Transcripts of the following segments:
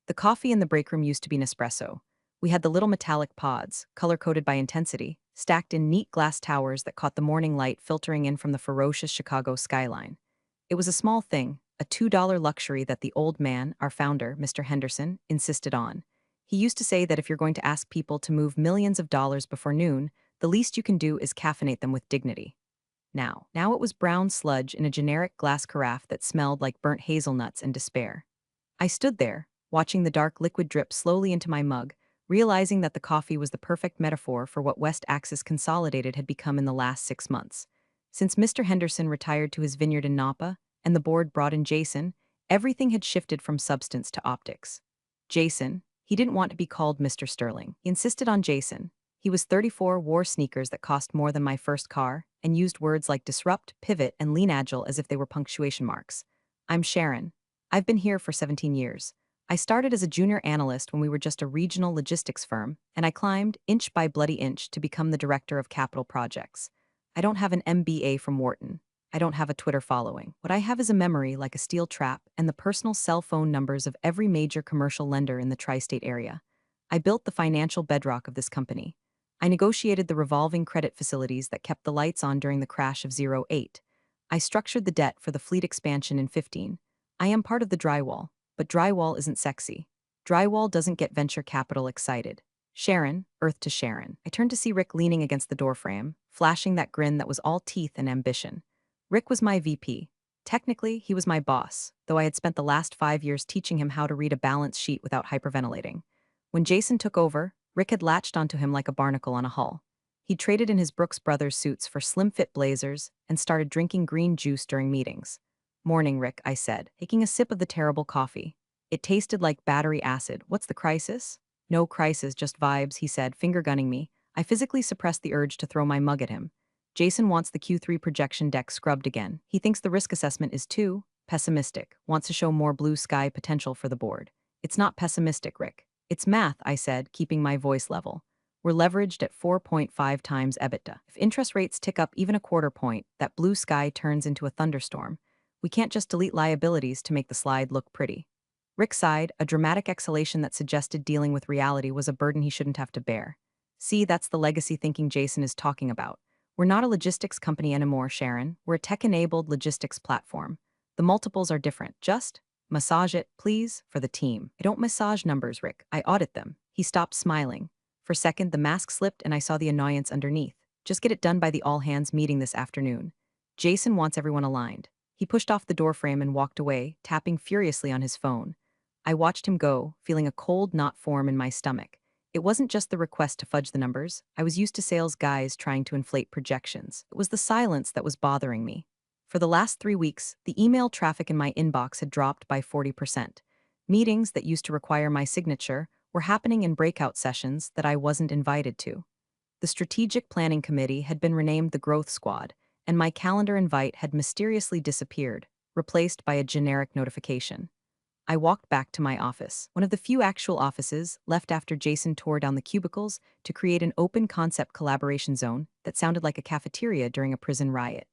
The coffee in the break room used to be Nespresso. We had the little metallic pods, color-coded by intensity, stacked in neat glass towers that caught the morning light filtering in from the ferocious Chicago skyline. It was a small thing, a $2 luxury that the old man, our founder, Mr. Henderson, insisted on. He used to say that if you're going to ask people to move millions of dollars before noon, the least you can do is caffeinate them with dignity. Now it was brown sludge in a generic glass carafe that smelled like burnt hazelnuts and despair. I stood there, watching the dark liquid drip slowly into my mug, realizing that the coffee was the perfect metaphor for what West Axis Consolidated had become in the last 6 months. Since Mr. Henderson retired to his vineyard in Napa, and the board brought in Jason, everything had shifted from substance to optics. Jason, he didn't want to be called Mr. Sterling. He insisted on Jason. He was 34, wore sneakers that cost more than my first car, and used words like disrupt, pivot, and lean agile as if they were punctuation marks. I'm Sharon. I've been here for 17 years. I started as a junior analyst when we were just a regional logistics firm, and I climbed, inch by bloody inch, to become the director of capital projects. I don't have an MBA from Wharton. I don't have a Twitter following. What I have is a memory like a steel trap and the personal cell phone numbers of every major commercial lender in the tri-state area. I built the financial bedrock of this company. I negotiated the revolving credit facilities that kept the lights on during the crash of '08. I structured the debt for the fleet expansion in 15. I am part of the drywall, but drywall isn't sexy. Drywall doesn't get venture capital excited. Sharon, Earth to Sharon. I turned to see Rick leaning against the doorframe, flashing that grin that was all teeth and ambition. Rick was my VP. Technically, he was my boss, though I had spent the last 5 years teaching him how to read a balance sheet without hyperventilating. When Jason took over, Rick had latched onto him like a barnacle on a hull. He traded in his Brooks Brothers suits for slim-fit blazers and started drinking green juice during meetings. Morning, Rick, I said, taking a sip of the terrible coffee. It tasted like battery acid. What's the crisis? No crisis, just vibes, he said, finger-gunning me. I physically suppressed the urge to throw my mug at him. Jason wants the Q3 projection deck scrubbed again. He thinks the risk assessment is too pessimistic, wants to show more blue sky potential for the board. It's not pessimistic, Rick. It's math, I said, keeping my voice level. We're leveraged at 4.5 times EBITDA. If interest rates tick up even a quarter point, that blue sky turns into a thunderstorm. We can't just delete liabilities to make the slide look pretty. Rick sighed, a dramatic exhalation that suggested dealing with reality was a burden he shouldn't have to bear. See, that's the legacy thinking Jason is talking about. We're not a logistics company anymore, Sharon. We're a tech-enabled logistics platform. The multiples are different. Just massage it, please, for the team. I don't massage numbers, Rick. I audit them. He stopped smiling. For a second, the mask slipped and I saw the annoyance underneath. Just get it done by the all-hands meeting this afternoon. Jason wants everyone aligned. He pushed off the doorframe and walked away, tapping furiously on his phone. I watched him go, feeling a cold knot form in my stomach. It wasn't just the request to fudge the numbers. I was used to sales guys trying to inflate projections. It was the silence that was bothering me. For the last 3 weeks, the email traffic in my inbox had dropped by 40%. Meetings that used to require my signature were happening in breakout sessions that I wasn't invited to. The Strategic Planning Committee had been renamed the Growth Squad, and my calendar invite had mysteriously disappeared, replaced by a generic notification. I walked back to my office, one of the few actual offices left after Jason tore down the cubicles to create an open-concept collaboration zone that sounded like a cafeteria during a prison riot.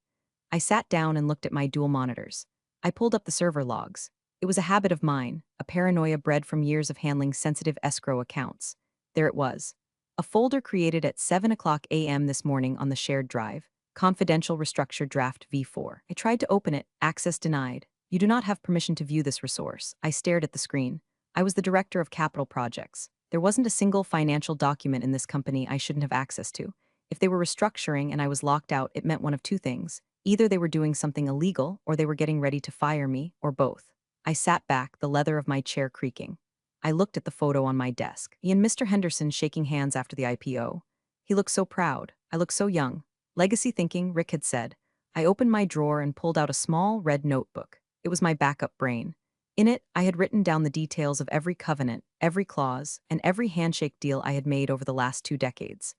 I sat down and looked at my dual monitors. I pulled up the server logs. It was a habit of mine, a paranoia bred from years of handling sensitive escrow accounts. There it was. A folder created at 7 a.m. this morning on the shared drive. Confidential restructured draft V4. I tried to open it, access denied. You do not have permission to view this resource. I stared at the screen. I was the director of capital projects. There wasn't a single financial document in this company I shouldn't have access to. If they were restructuring and I was locked out, it meant one of two things. Either they were doing something illegal, or they were getting ready to fire me, or both. I sat back, the leather of my chair creaking. I looked at the photo on my desk. He and Mr. Henderson shaking hands after the IPO. He looked so proud. I looked so young. Legacy thinking, Rick had said. I opened my drawer and pulled out a small red notebook. It was my backup brain. In it, I had written down the details of every covenant, every clause, and every handshake deal I had made over the last 2 decades.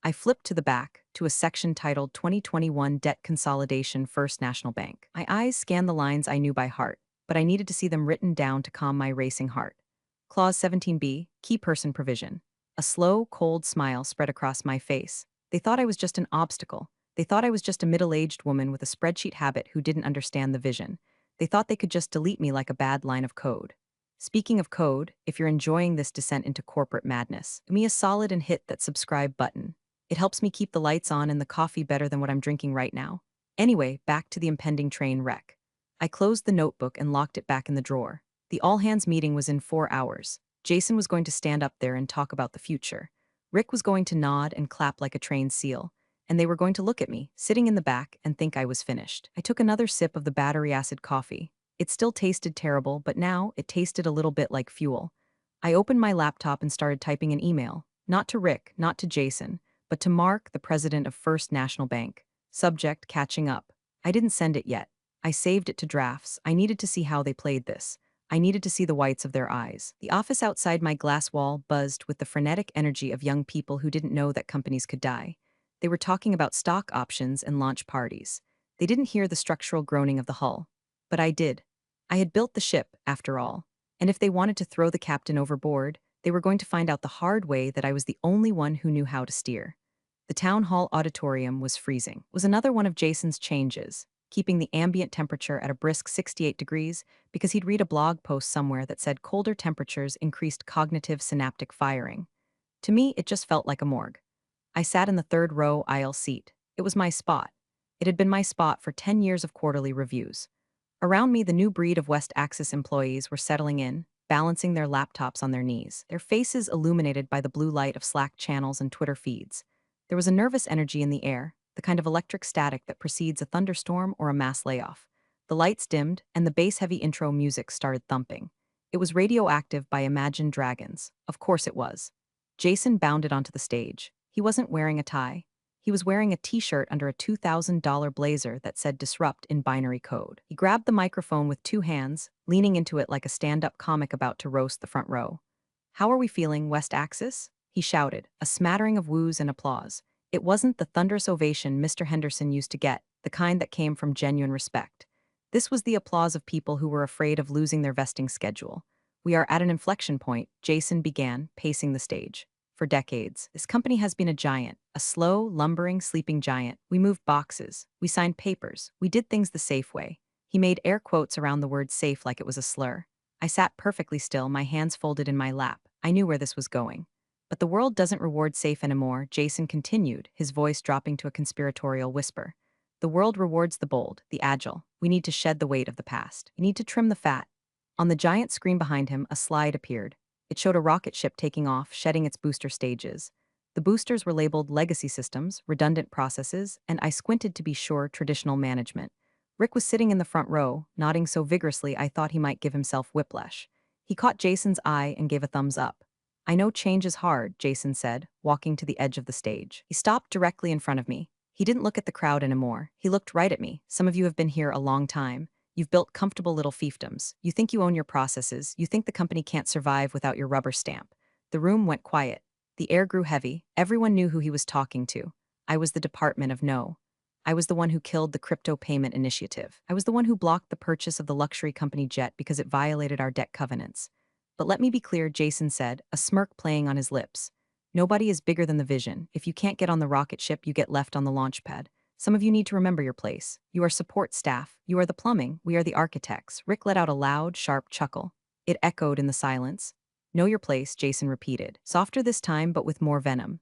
I flipped to the back, to a section titled 2021 Debt Consolidation First National Bank. My eyes scanned the lines I knew by heart, but I needed to see them written down to calm my racing heart. Clause 17B, Key Person Provision. A slow, cold smile spread across my face. They thought I was just an obstacle. They thought I was just a middle-aged woman with a spreadsheet habit who didn't understand the vision. They thought they could just delete me like a bad line of code. Speaking of code, if you're enjoying this descent into corporate madness, give me a solid and hit that subscribe button. It helps me keep the lights on and the coffee better than what I'm drinking right now. Anyway, back to the impending train wreck. I closed the notebook and locked it back in the drawer. The all-hands meeting was in 4 hours. Jason was going to stand up there and talk about the future. Rick was going to nod and clap like a trained seal. And they were going to look at me, sitting in the back, and think I was finished. I took another sip of the battery acid coffee. It still tasted terrible, but now it tasted a little bit like fuel. I opened my laptop and started typing an email. Not to Rick, not to Jason, but to Mark, the president of First National Bank. Subject, catching up. I didn't send it yet. I saved it to drafts. I needed to see how they played this. I needed to see the whites of their eyes. The office outside my glass wall buzzed with the frenetic energy of young people who didn't know that companies could die. They were talking about stock options and launch parties. They didn't hear the structural groaning of the hull. But I did. I had built the ship, after all, and if they wanted to throw the captain overboard, they were going to find out the hard way that I was the only one who knew how to steer. The town hall auditorium was freezing. It was another one of Jason's changes, keeping the ambient temperature at a brisk 68 degrees because he'd read a blog post somewhere that said colder temperatures increased cognitive synaptic firing. To me, it just felt like a morgue. I sat in the third row aisle seat. It was my spot. It had been my spot for 10 years of quarterly reviews. Around me, the new breed of West Axis employees were settling in, balancing their laptops on their knees, their faces illuminated by the blue light of Slack channels and Twitter feeds. There was a nervous energy in the air, the kind of electric static that precedes a thunderstorm or a mass layoff. The lights dimmed, and the bass-heavy intro music started thumping. It was Radioactive by Imagine Dragons. Of course it was. Jason bounded onto the stage. He wasn't wearing a tie. He was wearing a t-shirt under a $2,000 blazer that said Disrupt in binary code. He grabbed the microphone with two hands, leaning into it like a stand-up comic about to roast the front row. "How are we feeling, West Axis?" he shouted, a smattering of woos and applause. It wasn't the thunderous ovation Mr. Henderson used to get, the kind that came from genuine respect. This was the applause of people who were afraid of losing their vesting schedule. "We are at an inflection point," Jason began, pacing the stage. "For decades, this company has been a giant, a slow, lumbering, sleeping giant. We moved boxes. We signed papers. We did things the safe way." He made air quotes around the word safe like it was a slur. I sat perfectly still, my hands folded in my lap. I knew where this was going. "But the world doesn't reward safe anymore," Jason continued, his voice dropping to a conspiratorial whisper. "The world rewards the bold, the agile. We need to shed the weight of the past. We need to trim the fat." On the giant screen behind him, a slide appeared. It showed a rocket ship taking off, shedding its booster stages. The boosters were labeled legacy systems, redundant processes, and I squinted to be sure traditional management. Rick was sitting in the front row, nodding so vigorously I thought he might give himself whiplash. He caught Jason's eye and gave a thumbs up. "I know change is hard," Jason said, walking to the edge of the stage. He stopped directly in front of me. He didn't look at the crowd anymore. He looked right at me. "Some of you have been here a long time. You've built comfortable little fiefdoms. You think you own your processes. You think the company can't survive without your rubber stamp." The room went quiet. The air grew heavy. Everyone knew who he was talking to. I was the Department of No. I was the one who killed the crypto payment initiative. I was the one who blocked the purchase of the luxury company jet because it violated our debt covenants. "But let me be clear," Jason said, a smirk playing on his lips. "Nobody is bigger than the vision. If you can't get on the rocket ship, you get left on the launch pad. Some of you need to remember your place. You are support staff. You are the plumbing. We are the architects." Rick let out a loud, sharp chuckle. It echoed in the silence. "Know your place," Jason repeated, softer this time but with more venom.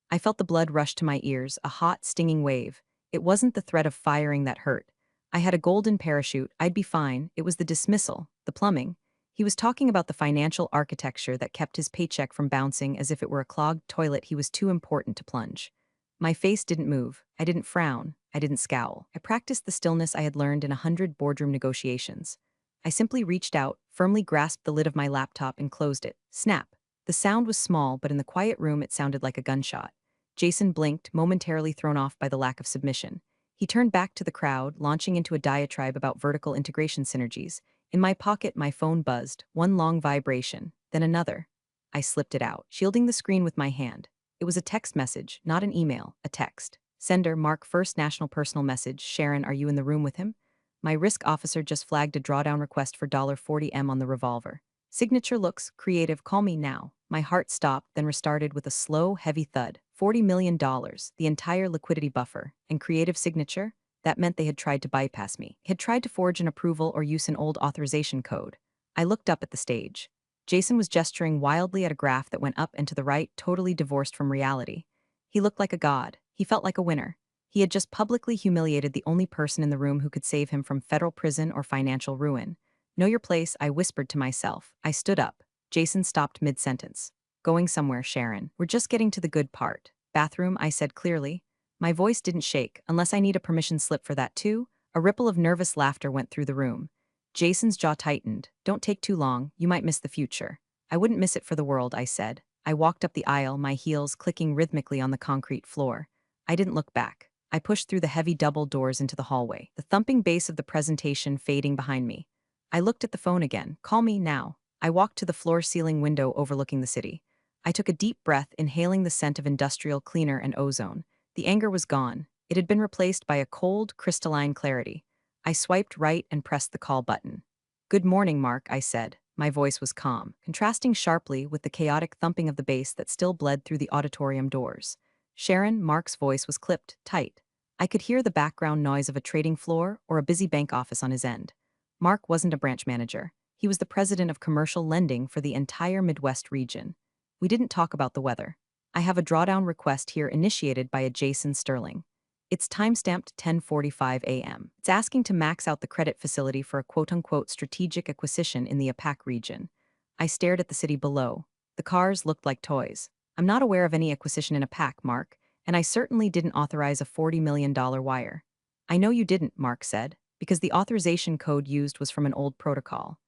I felt the blood rush to my ears, a hot, stinging wave. It wasn't the threat of firing that hurt. I had a golden parachute. I'd be fine. It was the dismissal, the plumbing. He was talking about the financial architecture that kept his paycheck from bouncing as if it were a clogged toilet he was too important to plunge. My face didn't move. I didn't frown. I didn't scowl. I practiced the stillness I had learned in 100 boardroom negotiations. I simply reached out, firmly grasped the lid of my laptop and closed it. Snap. The sound was small, but in the quiet room it sounded like a gunshot. Jason blinked, momentarily thrown off by the lack of submission. He turned back to the crowd, launching into a diatribe about vertical integration synergies. In my pocket, my phone buzzed, one long vibration, then another. I slipped it out, shielding the screen with my hand. It was a text message, not an email, a text. Sender, Mark, First National Personal Message. "Sharon, are you in the room with him?" My risk officer just flagged a drawdown request for $40M on the revolver. Signature looks creative. "Call me now." My heart stopped, then restarted with a slow, heavy thud. $40 million, the entire liquidity buffer, and creative signature? That meant they had tried to bypass me, had tried to forge an approval or use an old authorization code. I looked up at the stage. Jason was gesturing wildly at a graph that went up and to the right, totally divorced from reality. He looked like a god. He felt like a winner. He had just publicly humiliated the only person in the room who could save him from federal prison or financial ruin. Know your place, I whispered to myself. I stood up. Jason stopped mid-sentence. Going somewhere, Sharon. We're just getting to the good part. Bathroom, I said clearly. My voice didn't shake, unless I need a permission slip for that too. A ripple of nervous laughter went through the room. Jason's jaw tightened. Don't take too long, you might miss the future. I wouldn't miss it for the world, I said. I walked up the aisle, my heels clicking rhythmically on the concrete floor. I didn't look back. I pushed through the heavy double doors into the hallway, the thumping bass of the presentation fading behind me. I looked at the phone again. Call me now. I walked to the floor-ceiling window overlooking the city. I took a deep breath, inhaling the scent of industrial cleaner and ozone. The anger was gone. It had been replaced by a cold, crystalline clarity. I swiped right and pressed the call button. Good morning, Mark, I said. My voice was calm, contrasting sharply with the chaotic thumping of the bass that still bled through the auditorium doors. Sharon, Mark's voice was clipped, tight. I could hear the background noise of a trading floor or a busy bank office on his end. Mark wasn't a branch manager. He was the president of commercial lending for the entire Midwest region. We didn't talk about the weather. I have a drawdown request here initiated by a Jason Sterling. It's timestamped 10:45 a.m. It's asking to max out the credit facility for a quote-unquote strategic acquisition in the APAC region. I stared at the city below. The cars looked like toys. I'm not aware of any acquisition in APAC, Mark, and I certainly didn't authorize a $40 million wire. I know you didn't, Mark said, because the authorization code used was from an old protocol.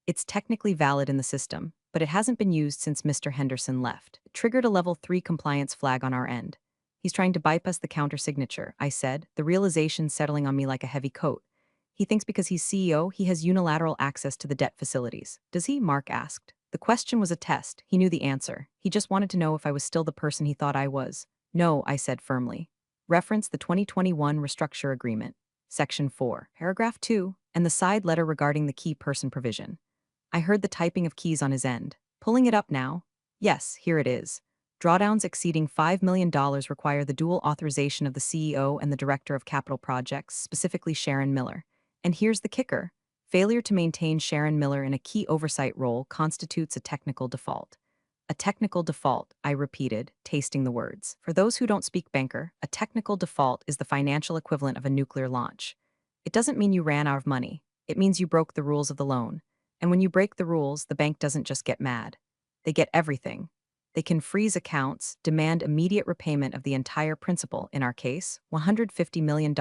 It's technically valid in the system, but it hasn't been used since Mr. Henderson left. It triggered a level 3 compliance flag on our end. He's trying to bypass the counter-signature, I said, the realization settling on me like a heavy coat. He thinks because he's CEO, he has unilateral access to the debt facilities. Does he? Mark asked. The question was a test. He knew the answer. He just wanted to know if I was still the person he thought I was. No, I said firmly. Reference the 2021 Restructure Agreement, Section 4, Paragraph 2, and the side letter regarding the key person provision. I heard the typing of keys on his end. Pulling it up now? Yes, here it is. Drawdowns exceeding $5 million require the dual authorization of the CEO and the Director of Capital Projects, specifically Sharon Miller. And here's the kicker. Failure to maintain Sharon Miller in a key oversight role constitutes a technical default. A technical default, I repeated, tasting the words. For those who don't speak banker, a technical default is the financial equivalent of a nuclear launch. It doesn't mean you ran out of money. It means you broke the rules of the loan. And when you break the rules, the bank doesn't just get mad. They get everything. They can freeze accounts, demand immediate repayment of the entire principal, in our case, $150 million,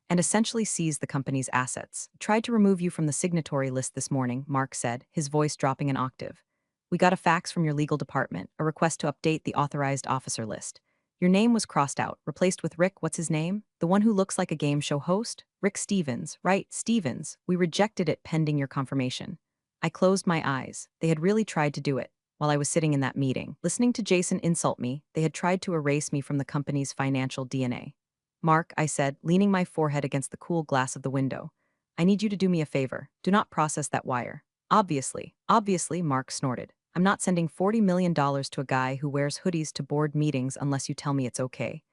and essentially seize the company's assets. Tried to remove you from the signatory list this morning, Mark said, his voice dropping an octave. We got a fax from your legal department, a request to update the authorized officer list. Your name was crossed out, replaced with Rick, what's his name? The one who looks like a game show host? Rick Stevens, right, Stevens. We rejected it pending your confirmation. I closed my eyes. They had really tried to do it. While I was sitting in that meeting, listening to Jason insult me, they had tried to erase me from the company's financial DNA. Mark, I said, leaning my forehead against the cool glass of the window. I need you to do me a favor. Do not process that wire. Obviously, Mark snorted. I'm not sending $40 million to a guy who wears hoodies to board meetings unless you tell me it's okay.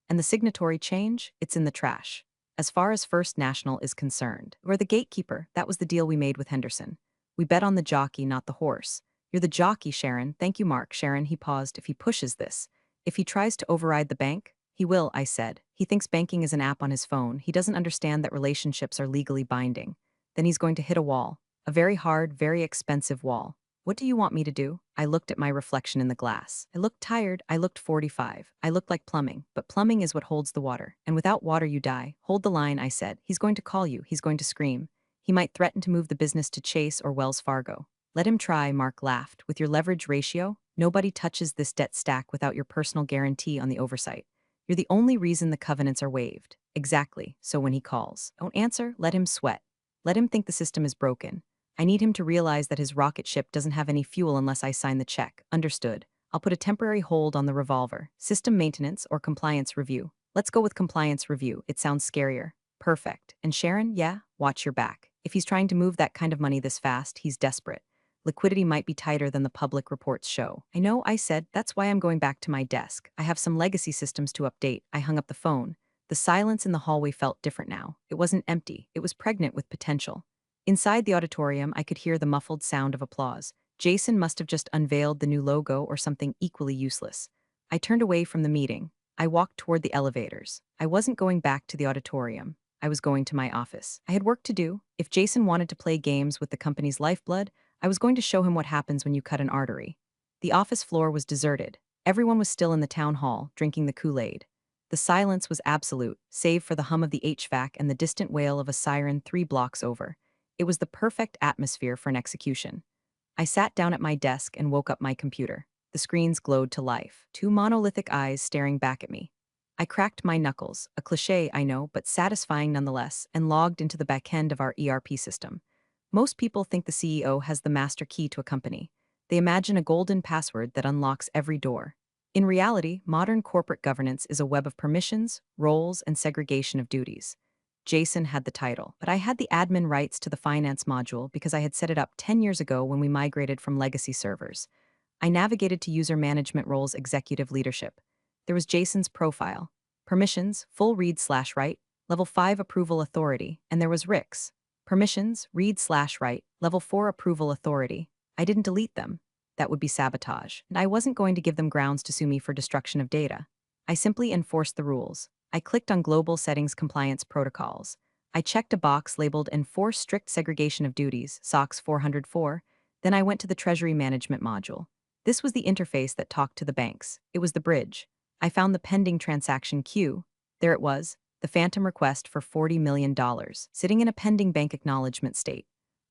And the signatory change? It's in the trash. As far as First National is concerned, we're the gatekeeper. That was the deal we made with Henderson. We bet on the jockey, not the horse. You're the jockey, Sharon. Thank you, Mark. Sharon, he paused. If he pushes this. If he tries to override the bank? He will, I said. He thinks banking is an app on his phone. He doesn't understand that relationships are legally binding. Then he's going to hit a wall. A very hard, very expensive wall. What do you want me to do? I looked at my reflection in the glass. I looked tired. I looked 45. I looked like plumbing. But plumbing is what holds the water. And without water you die. Hold the line, I said. He's going to call you. He's going to scream. He might threaten to move the business to Chase or Wells Fargo. Let him try, Mark laughed. With your leverage ratio, nobody touches this debt stack without your personal guarantee on the oversight. You're the only reason the covenants are waived. Exactly. So when he calls, don't answer, let him sweat. Let him think the system is broken. I need him to realize that his rocket ship doesn't have any fuel unless I sign the check. Understood. I'll put a temporary hold on the revolver. System maintenance or compliance review. Let's go with compliance review. It sounds scarier. Perfect. And Sharon, yeah, watch your back. If he's trying to move that kind of money this fast, he's desperate. Liquidity might be tighter than the public reports show. I know, I said, that's why I'm going back to my desk. I have some legacy systems to update. I hung up the phone. The silence in the hallway felt different now. It wasn't empty. It was pregnant with potential. Inside the auditorium, I could hear the muffled sound of applause. Jason must have just unveiled the new logo or something equally useless. I turned away from the meeting. I walked toward the elevators. I wasn't going back to the auditorium. I was going to my office. I had work to do. If Jason wanted to play games with the company's lifeblood, I was going to show him what happens when you cut an artery. The office floor was deserted. Everyone was still in the town hall, drinking the Kool-Aid. The silence was absolute, save for the hum of the HVAC and the distant wail of a siren 3 blocks over. It was the perfect atmosphere for an execution. I sat down at my desk and woke up my computer. The screens glowed to life, 2 monolithic eyes staring back at me. I cracked my knuckles, a cliché, I know, but satisfying nonetheless, and logged into the back end of our ERP system. Most people think the CEO has the master key to a company. They imagine a golden password that unlocks every door. In reality, modern corporate governance is a web of permissions, roles, and segregation of duties. Jason had the title, but I had the admin rights to the finance module because I had set it up 10 years ago when we migrated from legacy servers. I navigated to user management roles executive leadership. There was Jason's profile. Permissions, full read/write, level 5 approval authority, and there was Rick's. Permissions, read/write, level 4 approval authority. I didn't delete them. That would be sabotage, and I wasn't going to give them grounds to sue me for destruction of data. I simply enforced the rules. I clicked on Global Settings Compliance Protocols. I checked a box labeled Enforce Strict Segregation of Duties, SOX 404. Then I went to the Treasury Management module. This was the interface that talked to the banks. It was the bridge. I found the pending transaction queue. There it was, the phantom request for $40 million, sitting in a pending bank acknowledgement state.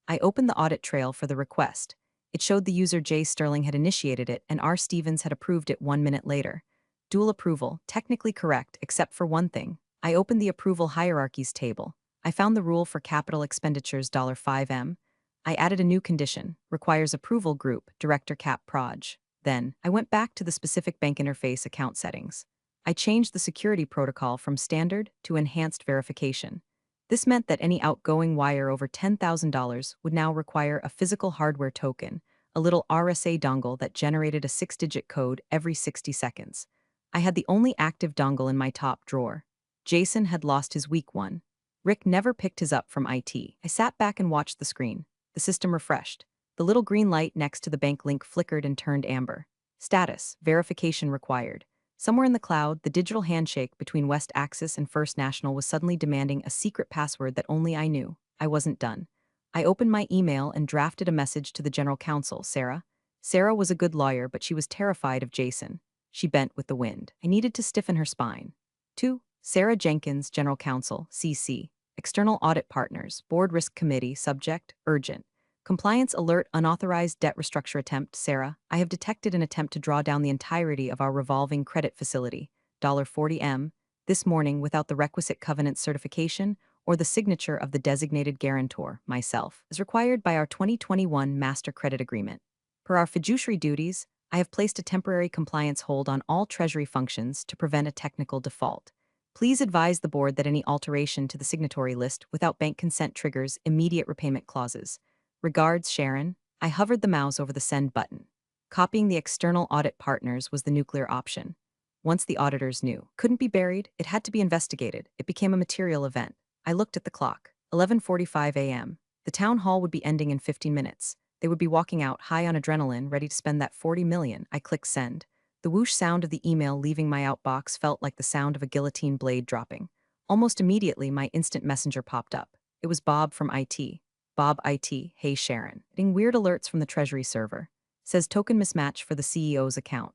I opened the audit trail for the request. It showed the user J. Sterling had initiated it and R. Stevens had approved it 1 minute later. Dual approval, technically correct, except for one thing. I opened the approval hierarchies table. I found the rule for capital expenditures $5M. I added a new condition, requires approval group, director cap proj. Then, I went back to the specific bank interface account settings. I changed the security protocol from standard to enhanced verification. This meant that any outgoing wire over $10,000 would now require a physical hardware token, a little RSA dongle that generated a 6-digit code every 60 seconds. I had the only active dongle in my top drawer. Jason had lost his weak one. Rick never picked his up from IT. I sat back and watched the screen. The system refreshed. The little green light next to the bank link flickered and turned amber. Status, verification required. Somewhere in the cloud, the digital handshake between West Axis and First National was suddenly demanding a secret password that only I knew. I wasn't done. I opened my email and drafted a message to the general counsel, Sarah. Sarah was a good lawyer, but she was terrified of Jason. She bent with the wind. I needed to stiffen her spine. 2. Sarah Jenkins, General Counsel, CC. External Audit Partners, Board Risk Committee, Subject, Urgent. Compliance Alert, Unauthorized Debt Restructure Attempt, Sarah. I have detected an attempt to draw down the entirety of our revolving credit facility, $40M, this morning without the requisite covenant certification or the signature of the designated guarantor, myself, as required by our 2021 Master Credit Agreement. Per our fiduciary duties, I have placed a temporary compliance hold on all Treasury functions to prevent a technical default. Please advise the board that any alteration to the signatory list without bank consent triggers immediate repayment clauses. Regards, Sharon. I hovered the mouse over the send button. Copying the external audit partners was the nuclear option. Once the auditors knew, couldn't be buried, it had to be investigated. It became a material event. I looked at the clock. 11:45 a.m. The town hall would be ending in 15 minutes. They would be walking out high on adrenaline, ready to spend that $40 million. I clicked send. The whoosh sound of the email leaving my outbox felt like the sound of a guillotine blade dropping. Almost immediately, my instant messenger popped up. It was Bob from IT. Bob IT, hey Sharon. Getting weird alerts from the Treasury server. Says token mismatch for the CEO's account.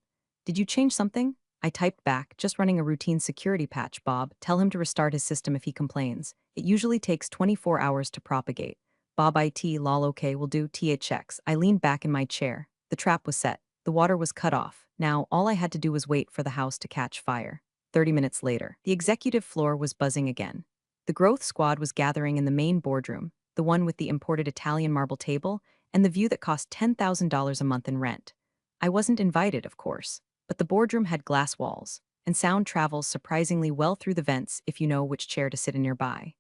Did you change something? I typed back, just running a routine security patch, Bob. Tell him to restart his system if he complains. It usually takes 24 hours to propagate. Bob IT, lol okay, will do, THX. I leaned back in my chair. The trap was set. The water was cut off. Now, all I had to do was wait for the house to catch fire. 30 minutes later, the executive floor was buzzing again. The growth squad was gathering in the main boardroom, the one with the imported Italian marble table, and the view that cost $10,000 a month in rent. I wasn't invited, of course, but the boardroom had glass walls, and sound travels surprisingly well through the vents if you know which chair to sit in nearby.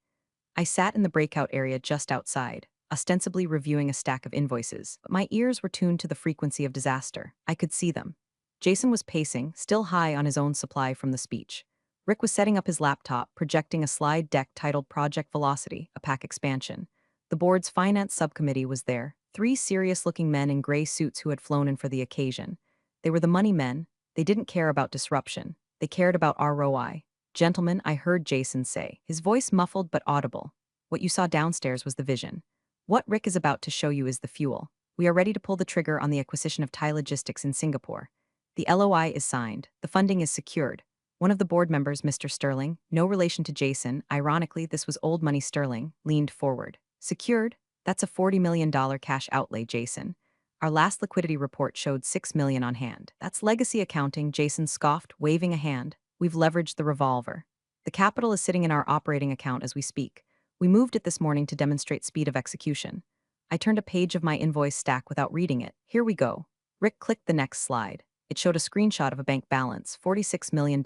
I sat in the breakout area just outside, ostensibly reviewing a stack of invoices, but my ears were tuned to the frequency of disaster. I could see them. Jason was pacing, still high on his own supply from the speech. Rick was setting up his laptop, projecting a slide deck titled Project Velocity, a pack expansion. The board's finance subcommittee was there, Three serious-looking men in gray suits who had flown in for the occasion. They were the money men. They didn't care about disruption. They cared about ROI. Gentlemen, I heard Jason say, his voice muffled but audible. What you saw downstairs was the vision. What Rick is about to show you is the fuel. We are ready to pull the trigger on the acquisition of Thai Logistics in Singapore. The LOI is signed. The funding is secured. One of the board members, Mr. Sterling, no relation to Jason, ironically, this was old money Sterling, leaned forward. Secured? That's a $40 million cash outlay, Jason. Our last liquidity report showed $6 million on hand. That's legacy accounting, Jason scoffed, waving a hand. We've leveraged the revolver. The capital is sitting in our operating account as we speak. We moved it this morning to demonstrate speed of execution. I turned a page of my invoice stack without reading it. Here we go. Rick clicked the next slide. It showed a screenshot of a bank balance, $46 million.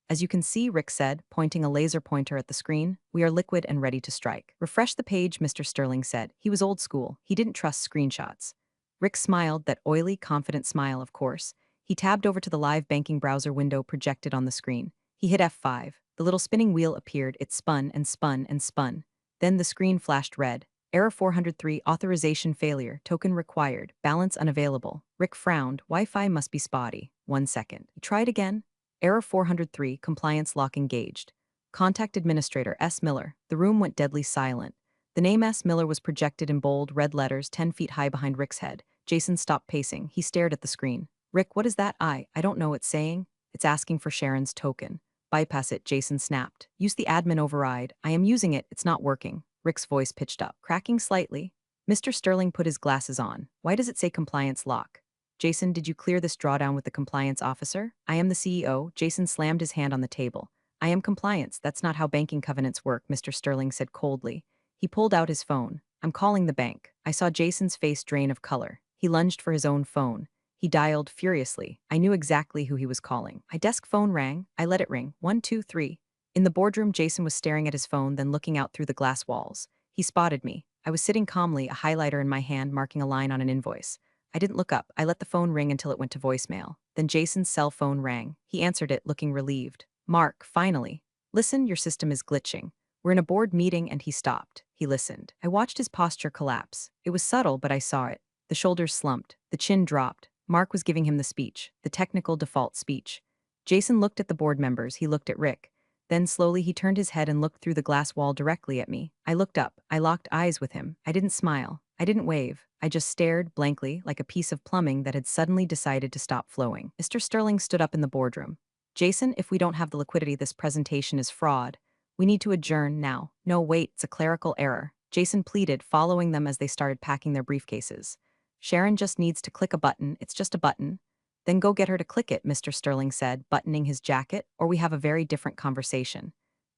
As you can see, Rick said, pointing a laser pointer at the screen, we are liquid and ready to strike. Refresh the page, Mr. Sterling said. He was old school. He didn't trust screenshots. Rick smiled, that oily, confident smile, of course. He tabbed over to the live banking browser window projected on the screen. He hit F5. The little spinning wheel appeared. It spun and spun and spun. Then the screen flashed red. Error 403, authorization failure, token required, balance unavailable. Rick frowned, Wi-Fi must be spotty. 1 second. He tried again. Error 403, compliance lock engaged. Contact administrator S. Miller. The room went deadly silent. The name S. Miller was projected in bold, red letters 10 feet high behind Rick's head. Jason stopped pacing. He stared at the screen. Rick, what is that? I don't know it's saying. It's asking for Sharon's token. Bypass it, Jason snapped. Use the admin override. I am using it. It's not working. Rick's voice pitched up, cracking slightly. Mr. Sterling put his glasses on. Why does it say compliance lock? Jason, did you clear this drawdown with the compliance officer? I am the CEO. Jason slammed his hand on the table. I am compliance. That's not how banking covenants work, Mr. Sterling said coldly. He pulled out his phone. I'm calling the bank. I saw Jason's face drain of color. He lunged for his own phone. He dialed furiously. I knew exactly who he was calling. My desk phone rang. I let it ring. 1, 2, 3. In the boardroom, Jason was staring at his phone, then looking out through the glass walls. He spotted me. I was sitting calmly, a highlighter in my hand marking a line on an invoice. I didn't look up. I let the phone ring until it went to voicemail. Then Jason's cell phone rang. He answered it, looking relieved. Mark, finally. Listen, your system is glitching. We're in a board meeting, and he stopped. He listened. I watched his posture collapse. It was subtle, but I saw it. The shoulders slumped. The chin dropped. Mark was giving him the speech, the technical default speech. Jason looked at the board members. He looked at Rick. Then slowly he turned his head and looked through the glass wall directly at me. I looked up. I locked eyes with him. I didn't smile. I didn't wave. I just stared blankly, like a piece of plumbing that had suddenly decided to stop flowing. Mr. Sterling stood up in the boardroom. Jason, if we don't have the liquidity, this presentation is fraud. We need to adjourn now. No, wait, it's a clerical error. Jason pleaded, following them as they started packing their briefcases. Sharon just needs to click a button. It's just a button. Then go get her to click it, Mr. Sterling said, buttoning his jacket, or we have a very different conversation.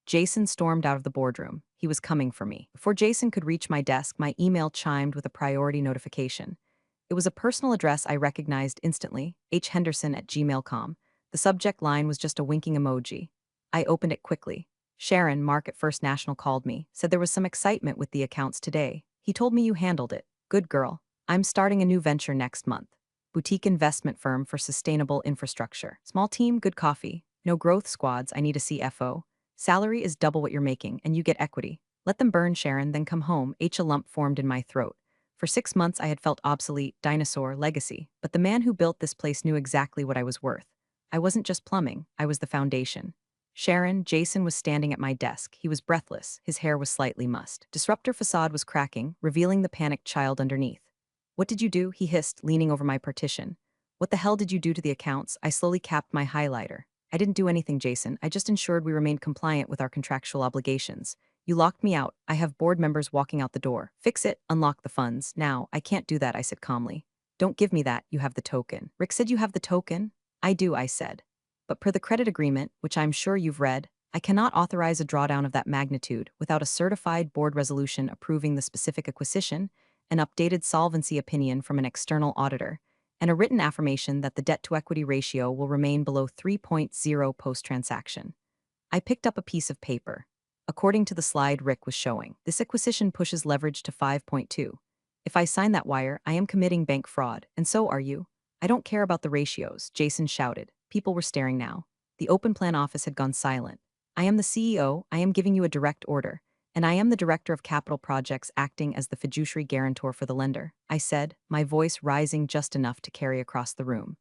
Jason stormed out of the boardroom. He was coming for me. Before Jason could reach my desk, my email chimed with a priority notification. It was a personal address I recognized instantly, hhenderson@gmail.com. The subject line was just a winking emoji. I opened it quickly. Sharon, Mark at First National called me, said there was some excitement with the accounts today. He told me you handled it. Good girl. I'm starting a new venture next month. Boutique investment firm for sustainable infrastructure. Small team, good coffee. No growth squads, I need a CFO. Salary is double what you're making, and you get equity. Let them burn, Sharon, then come home. A lump formed in my throat. For 6 months I had felt obsolete, dinosaur, legacy. But the man who built this place knew exactly what I was worth. I wasn't just plumbing, I was the foundation. Sharon, Jason was standing at my desk. He was breathless. His hair was slightly mussed. Disruptor facade was cracking, revealing the panicked child underneath. What did you do? He hissed, leaning over my partition. What the hell did you do to the accounts? I slowly capped my highlighter. I didn't do anything, Jason. I just ensured we remained compliant with our contractual obligations. You locked me out. I have board members walking out the door. Fix it, unlock the funds. Now, I can't do that, I said calmly. Don't give me that, you have the token. Rick said you have the token? I do, I said. But per the credit agreement, which I'm sure you've read, I cannot authorize a drawdown of that magnitude without a certified board resolution approving the specific acquisition, an updated solvency opinion from an external auditor, and a written affirmation that the debt-to-equity ratio will remain below 3.0 post-transaction. I picked up a piece of paper. According to the slide Rick was showing, this acquisition pushes leverage to 5.2. If I sign that wire, I am committing bank fraud, and so are you. I don't care about the ratios, Jason shouted. People were staring now. The open plan office had gone silent. I am the CEO, I am giving you a direct order. And I am the director of capital projects acting as the fiduciary guarantor for the lender, I said, my voice rising just enough to carry across the room.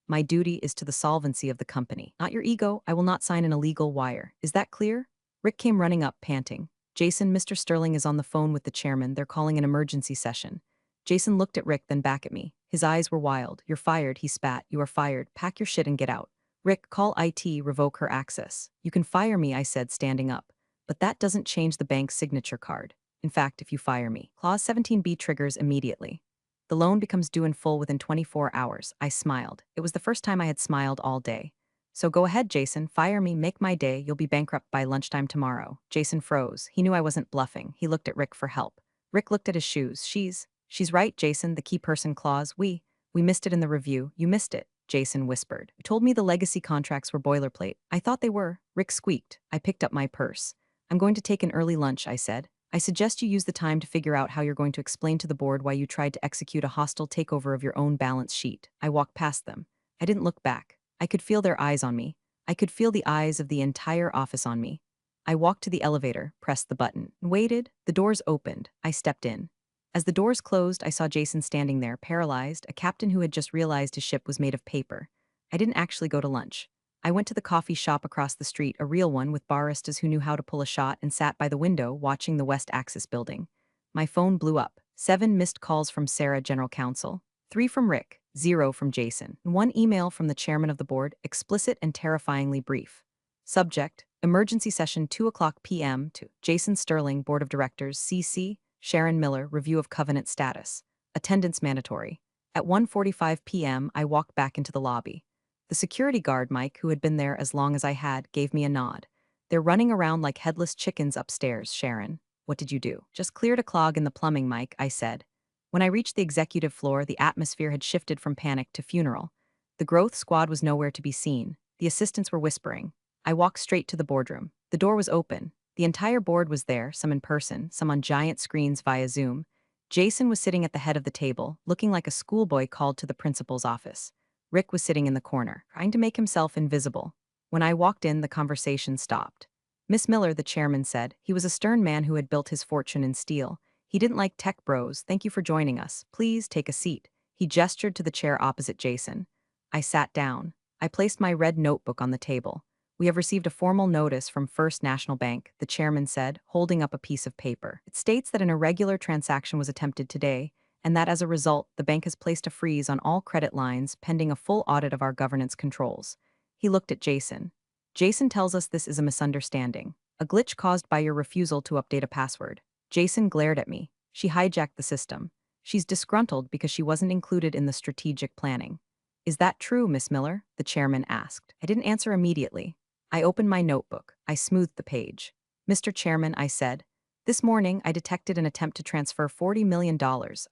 My duty is to the solvency of the company, not your ego. I will not sign an illegal wire. Is that clear? Rick came running up, panting. Jason, Mr. Sterling is on the phone with the chairman. They're calling an emergency session. Jason looked at Rick, then back at me. His eyes were wild. You're fired, he spat. You are fired. Pack your shit and get out. Rick, call IT, revoke her access. You can fire me, I said, standing up. But that doesn't change the bank's signature card. In fact, if you fire me, Clause 17B triggers immediately. The loan becomes due in full within 24 hours. I smiled. It was the first time I had smiled all day. So go ahead, Jason, fire me, make my day. You'll be bankrupt by lunchtime tomorrow. Jason froze. He knew I wasn't bluffing. He looked at Rick for help. Rick looked at his shoes. She's right, Jason, the key person clause. We missed it in the review. You missed it, Jason whispered. You told me the legacy contracts were boilerplate. I thought they were. Rick squeaked. I picked up my purse. I'm going to take an early lunch, I said. I suggest you use the time to figure out how you're going to explain to the board why you tried to execute a hostile takeover of your own balance sheet. I walked past them. I didn't look back. I could feel their eyes on me. I could feel the eyes of the entire office on me. I walked to the elevator, pressed the button, and waited. The doors opened. I stepped in. As the doors closed, I saw Jason standing there, paralyzed, a captain who had just realized his ship was made of paper. I didn't actually go to lunch. I went to the coffee shop across the street, a real one with baristas who knew how to pull a shot, and sat by the window watching the West Axis building. My phone blew up. 7 missed calls from Sarah, general counsel. 3 from Rick. 0 from Jason. 1 email from the chairman of the board, explicit and terrifyingly brief. Subject: emergency session 2:00 p.m. to Jason Sterling, board of directors, CC, Sharon Miller, review of covenant status. Attendance mandatory. At 1:45 p.m., I walked back into the lobby. The security guard, Mike, who had been there as long as I had, gave me a nod. They're running around like headless chickens upstairs, Sharon. What did you do? Just cleared a clog in the plumbing, Mike, I said. When I reached the executive floor, the atmosphere had shifted from panic to funeral. The growth squad was nowhere to be seen. The assistants were whispering. I walked straight to the boardroom. The door was open. The entire board was there, some in person, some on giant screens via Zoom. Jason was sitting at the head of the table, looking like a schoolboy called to the principal's office. Rick was sitting in the corner, trying to make himself invisible. When I walked in, the conversation stopped. Miss Miller, the chairman said. He was a stern man who had built his fortune in steel. He didn't like tech bros. Thank you for joining us. Please take a seat. He gestured to the chair opposite Jason. I sat down. I placed my red notebook on the table. We have received a formal notice from First National Bank, the chairman said, holding up a piece of paper. It states that an irregular transaction was attempted today, and that as a result, the bank has placed a freeze on all credit lines pending a full audit of our governance controls. He looked at Jason. Jason tells us this is a misunderstanding, a glitch caused by your refusal to update a password. Jason glared at me. She hijacked the system. She's disgruntled because she wasn't included in the strategic planning. Is that true, Miss Miller? The chairman asked. I didn't answer immediately. I opened my notebook. I smoothed the page. Mr. Chairman, I said, this morning, I detected an attempt to transfer $40 million,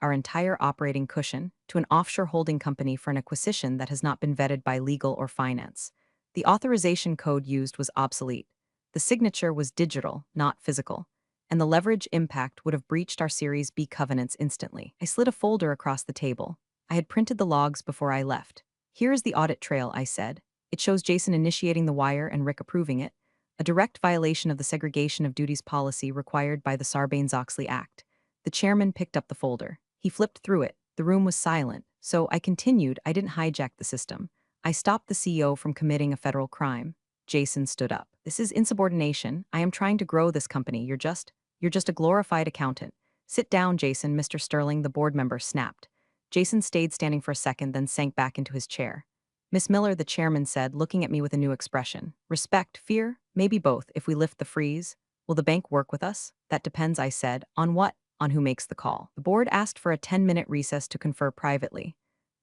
our entire operating cushion, to an offshore holding company for an acquisition that has not been vetted by legal or finance. The authorization code used was obsolete. The signature was digital, not physical, and the leverage impact would have breached our Series B covenants instantly. I slid a folder across the table. I had printed the logs before I left. Here is the audit trail, I said. It shows Jason initiating the wire and Rick approving it. A direct violation of the segregation of duties policy required by the Sarbanes-Oxley Act. The chairman picked up the folder. He flipped through it. The room was silent, so I continued. I didn't hijack the system. I stopped the CEO from committing a federal crime. Jason stood up. This is insubordination. I am trying to grow this company. You're just a glorified accountant. Sit down, Jason, Mr. Sterling, the board member snapped. Jason stayed standing for a second, then sank back into his chair. Miss Miller, the chairman said, looking at me with a new expression. Respect, fear? Maybe both, if we lift the freeze. Will the bank work with us? That depends, I said. On what? On who makes the call. The board asked for a 10-minute recess to confer privately.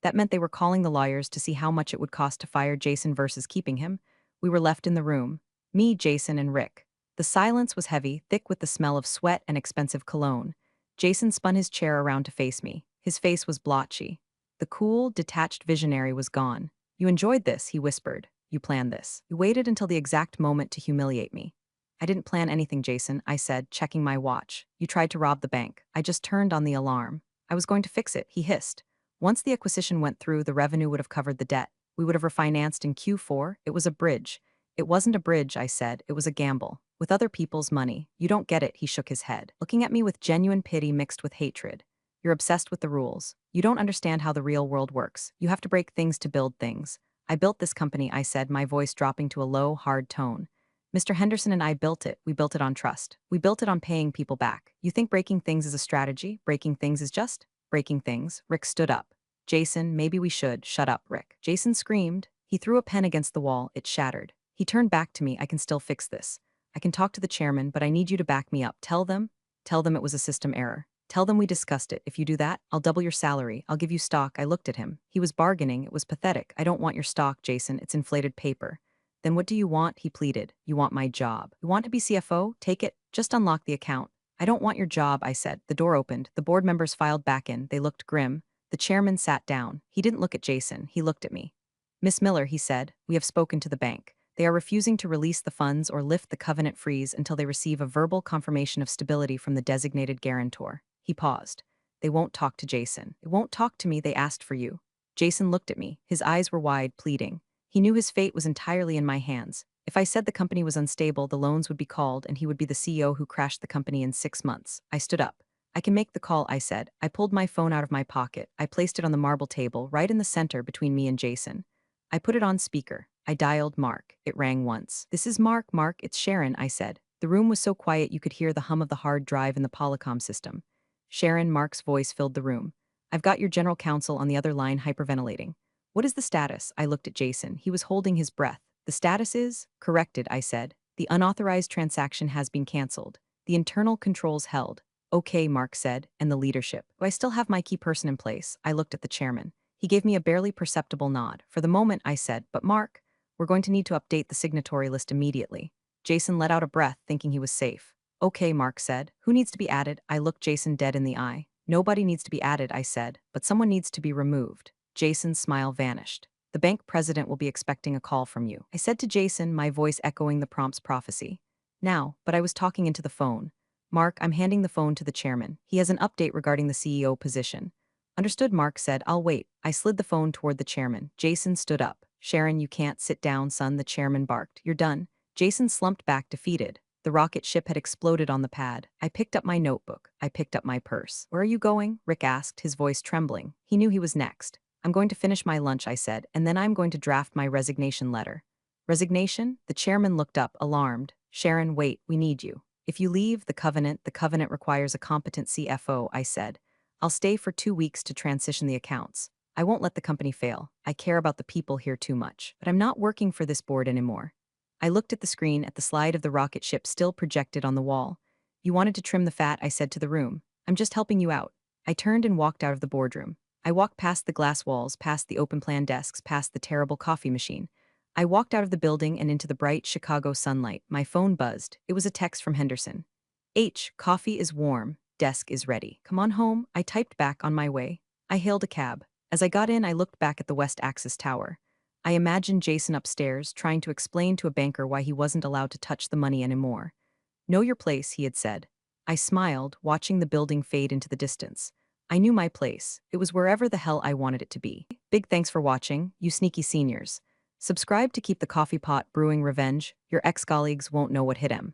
That meant they were calling the lawyers to see how much it would cost to fire Jason versus keeping him. We were left in the room. Me, Jason, and Rick. The silence was heavy, thick with the smell of sweat and expensive cologne. Jason spun his chair around to face me. His face was blotchy. The cool, detached visionary was gone. You enjoyed this, he whispered. You planned this. You waited until the exact moment to humiliate me. I didn't plan anything, Jason, I said, checking my watch. You tried to rob the bank. I just turned on the alarm. I was going to fix it, he hissed. Once the acquisition went through, the revenue would have covered the debt. We would have refinanced in Q4. It was a bridge. It wasn't a bridge, I said. It was a gamble. With other people's money. You don't get it, he shook his head, looking at me with genuine pity mixed with hatred. You're obsessed with the rules. You don't understand how the real world works. You have to break things to build things. I built this company, I said, my voice dropping to a low, hard tone. Mr. Henderson and I built it. We built it on trust. We built it on paying people back. You think breaking things is a strategy? Breaking things is just breaking things. Rick stood up. Jason, maybe we should. Shut up, Rick. Jason screamed. He threw a pen against the wall. It shattered. He turned back to me. I can still fix this. I can talk to the chairman, but I need you to back me up. Tell them it was a system error. Tell them we discussed it. If you do that, I'll double your salary. I'll give you stock. I looked at him. He was bargaining. It was pathetic. I don't want your stock, Jason. It's inflated paper. Then what do you want? He pleaded. You want my job. You want to be CFO? Take it. Just unlock the account. I don't want your job, I said. The door opened. The board members filed back in. They looked grim. The chairman sat down. He didn't look at Jason. He looked at me. Miss Miller, he said, we have spoken to the bank. They are refusing to release the funds or lift the covenant freeze until they receive a verbal confirmation of stability from the designated guarantor. He paused. They won't talk to Jason. They won't talk to me. They asked for you. Jason looked at me. His eyes were wide, pleading. He knew his fate was entirely in my hands. If I said the company was unstable, the loans would be called and he would be the CEO who crashed the company in 6 months. I stood up. I can make the call, I said. I pulled my phone out of my pocket. I placed it on the marble table, right in the center between me and Jason. I put it on speaker. I dialed Mark. It rang once. This is Mark, it's Sharon, I said. The room was so quiet you could hear the hum of the hard drive in the Polycom system. Sharon, Mark's voice filled the room. I've got your general counsel on the other line hyperventilating. What is the status? I looked at Jason. He was holding his breath. The status is? Corrected, I said. The unauthorized transaction has been canceled. The internal controls held. Okay, Mark said, and the leadership. Do I still have my key person in place? I looked at the chairman. He gave me a barely perceptible nod. For the moment, I said, but Mark, we're going to need to update the signatory list immediately. Jason let out a breath, thinking he was safe. Okay, Mark said. Who needs to be added? I looked Jason dead in the eye. Nobody needs to be added, I said, but someone needs to be removed. Jason's smile vanished. The bank president will be expecting a call from you. I said to Jason, my voice echoing the prompt's prophecy. Now, but I was talking into the phone. Mark, I'm handing the phone to the chairman. He has an update regarding the CEO position. Understood, Mark said. I'll wait. I slid the phone toward the chairman. Jason stood up. Sharon, you can't sit down, son, the chairman barked. You're done. Jason slumped back, defeated. The rocket ship had exploded on the pad. I picked up my notebook. I picked up my purse. Where are you going? Rick asked, his voice trembling. He knew he was next. I'm going to finish my lunch, I said, and then I'm going to draft my resignation letter. Resignation? The chairman looked up, alarmed. Sharon, wait, we need you. If you leave the covenant requires a competent CFO, I said. I'll stay for 2 weeks to transition the accounts. I won't let the company fail. I care about the people here too much. But I'm not working for this board anymore. I looked at the screen at the slide of the rocket ship still projected on the wall. You wanted to trim the fat, I said to the room. I'm just helping you out. I turned and walked out of the boardroom. I walked past the glass walls, past the open plan desks, past the terrible coffee machine. I walked out of the building and into the bright Chicago sunlight. My phone buzzed. It was a text from Henderson. Coffee is warm. Desk is ready. Come on home. I typed back on my way. I hailed a cab. As I got in, I looked back at the West Axis Tower. I imagined Jason upstairs, trying to explain to a banker why he wasn't allowed to touch the money anymore. Know your place, he had said. I smiled, watching the building fade into the distance. I knew my place. It was wherever the hell I wanted it to be. Big thanks for watching, you sneaky seniors. Subscribe to keep the coffee pot brewing revenge. Your ex-colleagues won't know what hit 'em.